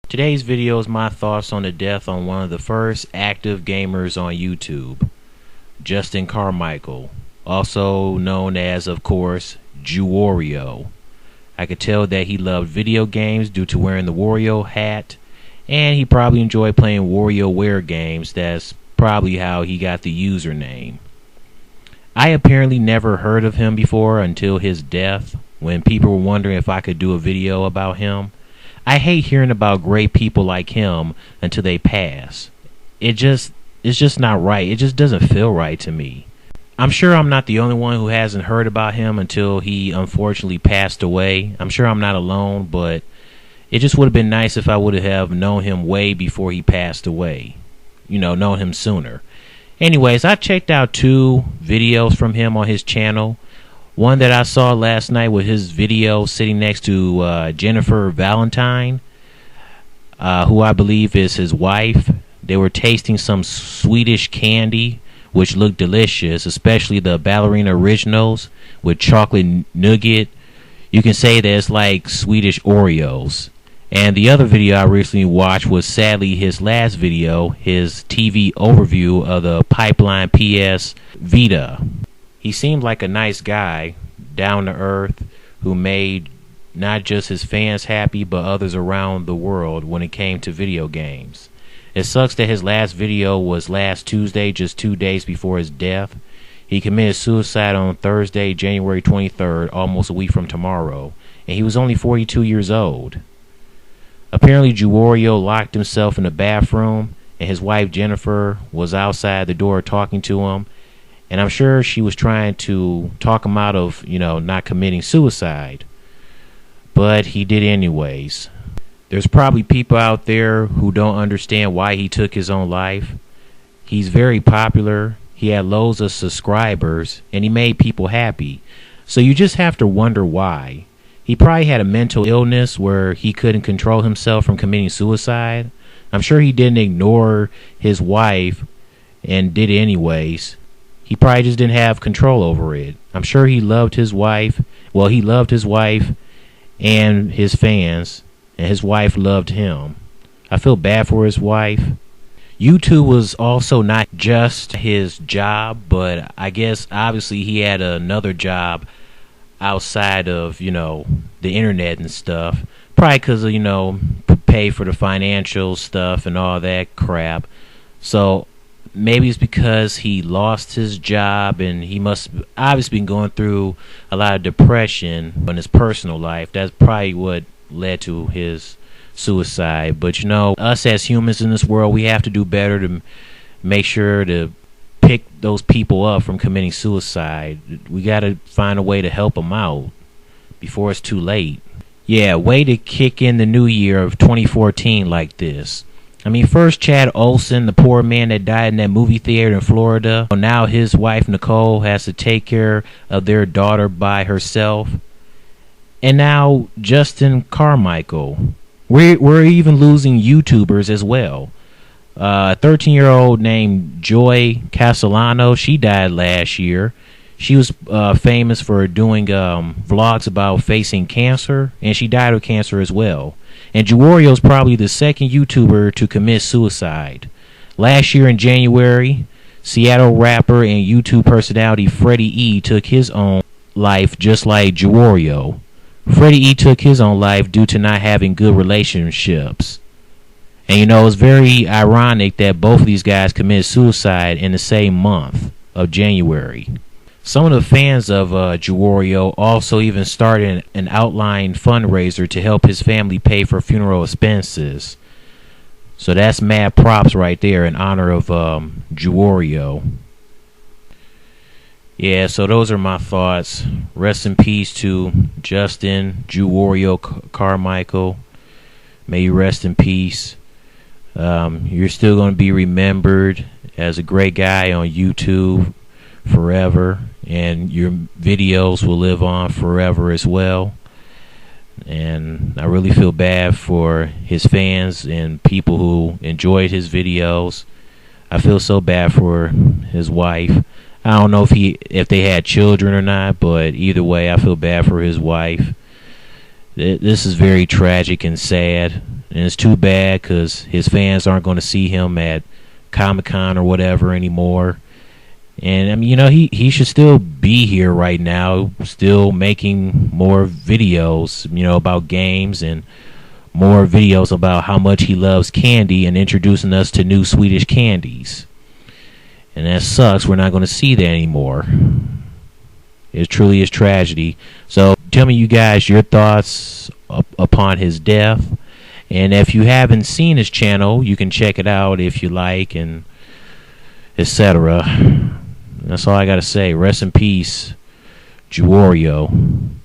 Today's video is my thoughts on the death on one of the first active gamers on YouTube, Justin Carmical, also known as, of course, JewWario. I could tell that he loved video games due to wearing the Wario hat, and he probably enjoyed playing WarioWare games. That's probably how he got the username. I apparently never heard of him before until his death, when people were wondering if I could do a video about him. I hate hearing about great people like him until they pass. It's just not right. It just doesn't feel right to me. I'm sure I'm not the only one who hasn't heard about him until he unfortunately passed away. I'm sure I'm not alone, but it just would have been nice if I would have known him way before he passed away. Known him sooner. Anyways, I checked out 2 videos from him on his channel. One that I saw last night was his video sitting next to Jennifer Valentine, who I believe is his wife. They were tasting some Swedish candy, which looked delicious, especially the Ballerina Originals with chocolate nougat. You can say that it's like Swedish Oreos. And the other video I recently watched was sadly his last video, his TV overview of the Pipeline PS Vita. He seemed like a nice guy, down to earth, who made not just his fans happy but others around the world when it came to video games. It sucks that his last video was last Tuesday, just 2 days before his death. He committed suicide on Thursday, January 23rd, almost a week from tomorrow, and he was only 42 years old. Apparently, JewWario locked himself in the bathroom, and his wife Jennifer was outside the door talking to him. And I'm sure she was trying to talk him out of, not committing suicide. But he did anyways. There's probably people out there who don't understand why he took his own life. He's very popular. He had loads of subscribers. And he made people happy. So you just have to wonder why. He probably had a mental illness where he couldn't control himself from committing suicide. I'm sure he didn't ignore his wife and did it anyways. He probably just didn't have control over it. I'm sure he loved his wife. Well, he loved his wife and his fans, and his wife loved him. I feel bad for his wife. YouTube was also not just his job, but I guess obviously he had another job outside of, the internet and stuff. Probably because of, pay for the financial stuff and all that crap. So maybe it's because he lost his job and he must obviously been going through a lot of depression in his personal life. That's probably what led to his suicide. But us as humans in this world, we have to do better to make sure to pick those people up from committing suicide. We got to find a way to help them out before it's too late. Yeah, way to kick in the new year of 2014 like this. I mean, first Chad Olson, the poor man that died in that movie theater in Florida. Now his wife Nicole has to take care of their daughter by herself. And now Justin Carmical. We're even losing YouTubers as well. A 13-year-old named Joy Castellano, she died last year. She was famous for doing vlogs about facing cancer, and she died of cancer as well. And JewWario is probably the second YouTuber to commit suicide. Last year in January, Seattle rapper and YouTube personality Freddie E took his own life just like JewWario. Freddie E took his own life due to not having good relationships. And it's very ironic that both of these guys committed suicide in the same month of January. Some of the fans of JewWario also even started an outline fundraiser to help his family pay for funeral expenses. So that's mad props right there in honor of JewWario. Yeah, so those are my thoughts. Rest in peace to Justin JewWario Carmical. May you rest in peace. You're still going to be remembered as a great guy on YouTube forever, and your videos will live on forever as well. And I really feel bad for his fans and people who enjoyed his videos. I feel so bad for his wife. I don't know if they had children or not, but either way, I feel bad for his wife. This is very tragic and sad, and it's too bad because his fans aren't going to see him at Comic-Con or whatever anymore. And I mean, you know, he should still be here right now, still making more videos, you know, about games, and more videos about how much he loves candy and introducing us to new Swedish candies. And that sucks. We're not going to see that anymore. It truly is tragedy. So tell me, you guys, your thoughts upon his death. And if you haven't seen his channel, you can check it out if you like, and etc. That's all I got to say. Rest in peace, JewWario.